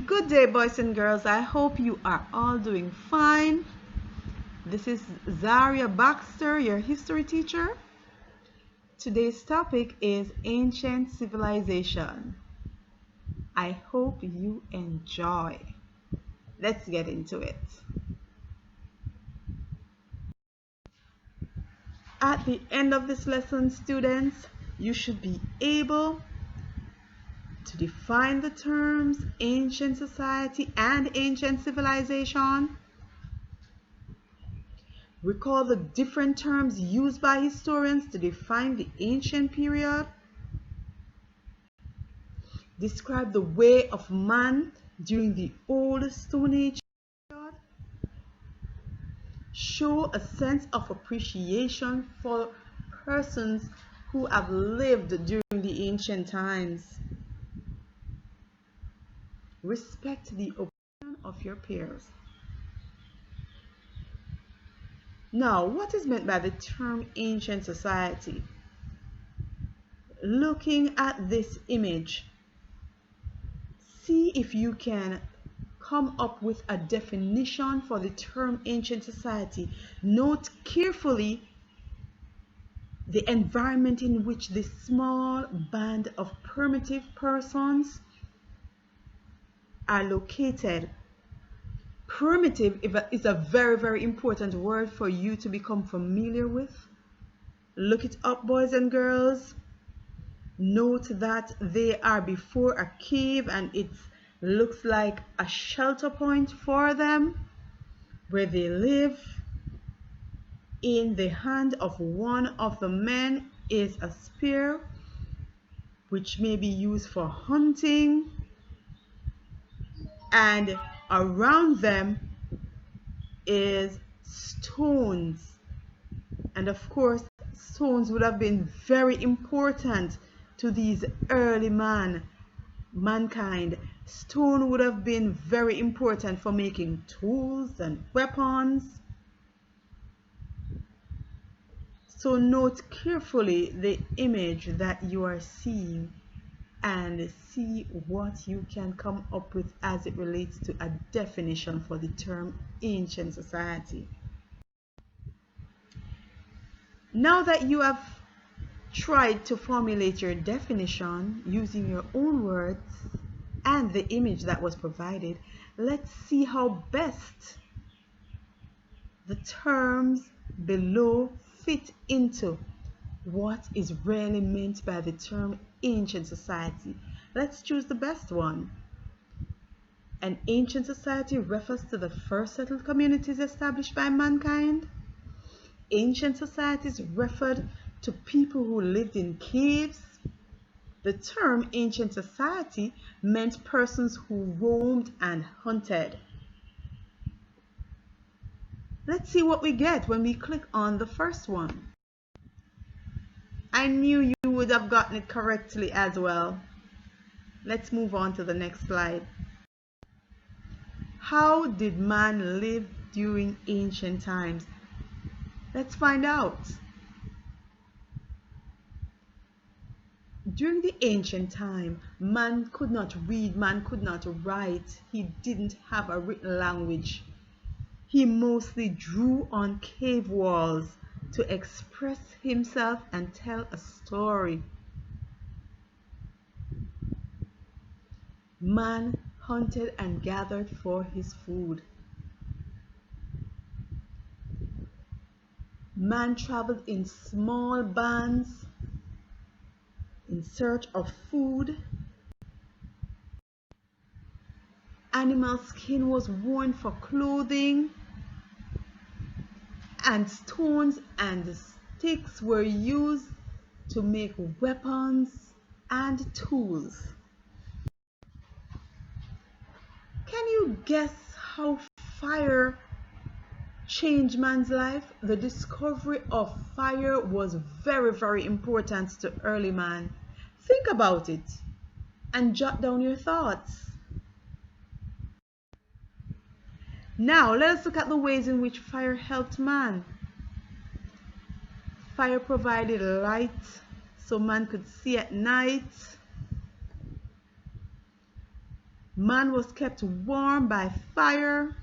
Good day, boys and girls. I hope you are all doing fine. This is Zaria Baxter, your history teacher. Today's topic is ancient civilization. I hope you enjoy. Let's get into it. At the end of this lesson, students, you should be able to define the terms ancient society and ancient civilization. Recall the different terms used by historians to define the ancient period. Describe the way of man during the Old Stone Age period. Show a sense of appreciation for persons who have lived during the ancient times. Respect the opinion of your peers. Now, what is meant by the term ancient society? Looking at this image, see if you can come up with a definition for the term ancient society. Note carefully the environment in which this small band of primitive persons are located. Primitive is a very, very important word for you to become familiar with. Look it up, boys and girls. Note that they are before a cave and it looks like a shelter point for them where they live. In the hand of one of the men is a spear which may be used for hunting, and around them is stones. And of course, stones would have been very important to these early mankind. Stone would have been very important for making tools and weapons. So note carefully the image that you are seeing and see what you can come up with as it relates to a definition for the term ancient society. Now that you have tried to formulate your definition using your own words and the image that was provided, let's see how best the terms below fit into what is really meant by the term ancient society. Let's choose the best one. An ancient society refers to the first settled communities established by mankind. Ancient societies referred to people who lived in caves. The term ancient society meant persons who roamed and hunted. Let's see what we get when we click on the first one. I knew you would have gotten it correctly as well. Let's move on to the next slide. How did man live during ancient times? Let's find out. During the ancient time, man could not read, man could not write. He didn't have a written language. He mostly drew on cave walls to express himself and tell a story. Man hunted and gathered for his food. Man traveled in small bands in search of food. Animal skin was worn for clothing, and stones and sticks were used to make weapons and tools. Can you guess how fire changed man's life? The discovery of fire was very, very important to early man. Think about it and jot down your thoughts. Now, let us look at the ways in which fire helped man. Fire provided light so man could see at night. Man was kept warm by fire.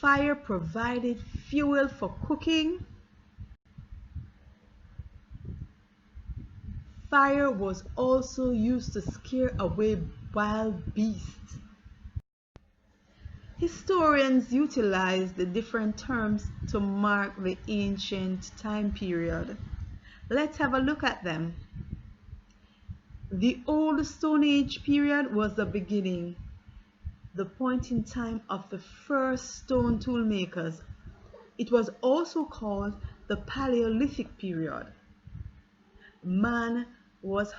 Fire provided fuel for cooking. Fire was also used to scare away wild beasts. Historians utilize the different terms to mark the ancient time period. Let's have a look at them. The Old Stone Age period was the beginning, the point in time of the first stone tool makers. It was also called the Palaeolithic period. Man was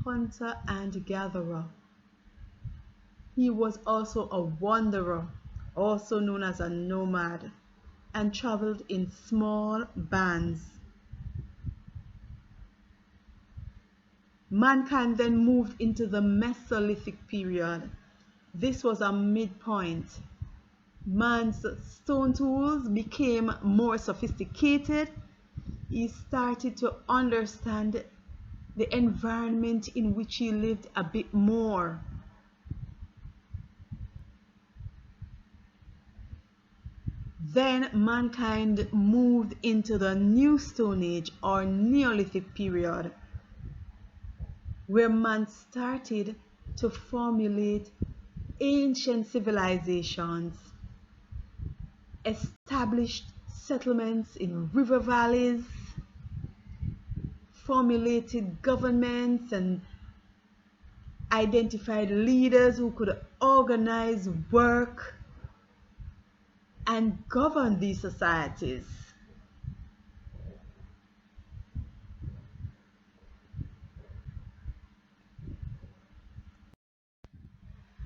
hunter and gatherer. He was also a wanderer, also known as a nomad, and traveled in small bands. Mankind then moved into the Mesolithic period. This was a midpoint. Man's stone tools became more sophisticated. He started to understand the environment in which he lived a bit more. Then mankind moved into the New Stone Age or Neolithic period, where man started to formulate ancient civilizations, established settlements in river valleys, formulated governments, and identified leaders who could organize work and govern these societies.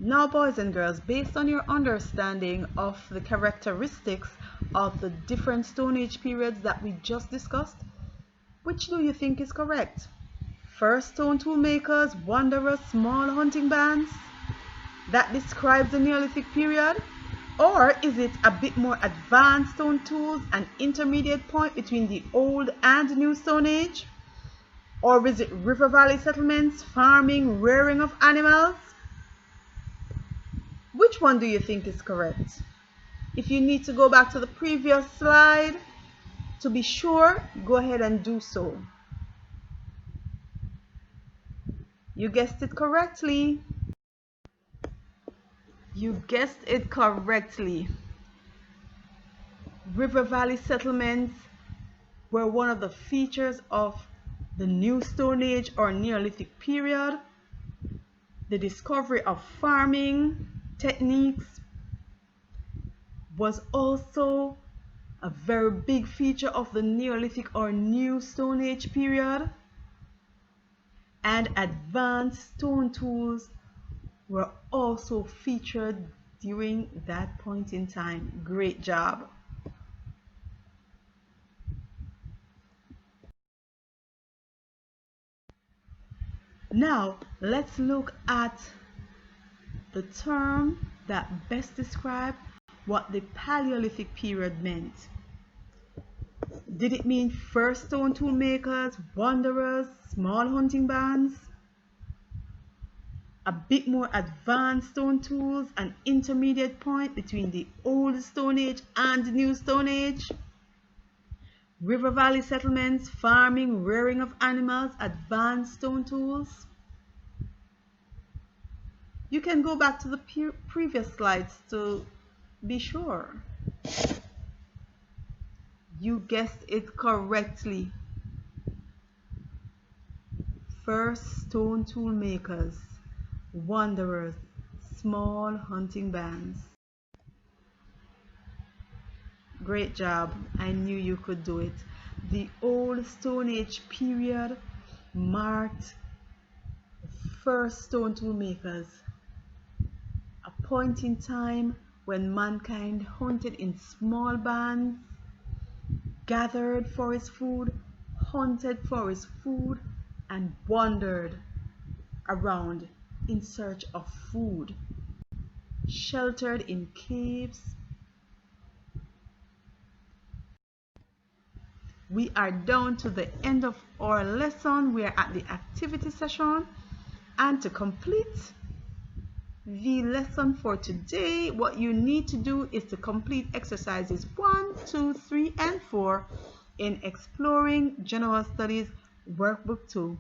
Now, boys and girls, based on your understanding of the characteristics of the different Stone Age periods that we just discussed, which do you think is correct? First stone tool makers, wanderers, small hunting bands? That describes the Neolithic period? Or is it a bit more advanced stone tools, an intermediate point between the Old and New Stone Age? Or is it river valley settlements, farming, rearing of animals? Which one do you think is correct? If you need to go back to the previous slide to be sure, go ahead and do so. You guessed it correctly. You guessed it correctly. River valley settlements were one of the features of the New Stone Age or Neolithic period. The discovery of farming techniques was also a very big feature of the Neolithic or New Stone Age period. And advanced stone tools were also featured during that point in time. Great job. Now, let's look at the term that best describes what the Paleolithic period meant. Did it mean first stone tool makers, wanderers, small hunting bands? A bit more advanced stone tools, an intermediate point between the Old Stone Age and New Stone Age? River valley settlements, farming, rearing of animals, advanced stone tools? You can go back to the previous slides to be sure. You guessed it correctly. First stone tool makers, wanderers, small hunting bands. Great job. I knew you could do it. The Old Stone Age period marked the first stone tool makers, a point in time when mankind hunted in small bands, gathered for his food, hunted for his food, and wandered around in search of food, sheltered in caves. We are down to the end of our lesson. We are at the activity session. And to complete the lesson for today, what you need to do is to complete exercises 1, 2, 3, and 4 in Exploring General Studies Workbook 2.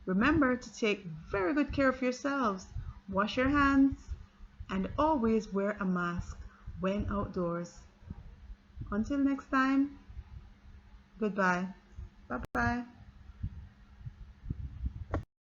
Remember to take very good care of yourselves. Wash your hands and always wear a mask when outdoors. Until next time, goodbye. Bye-bye.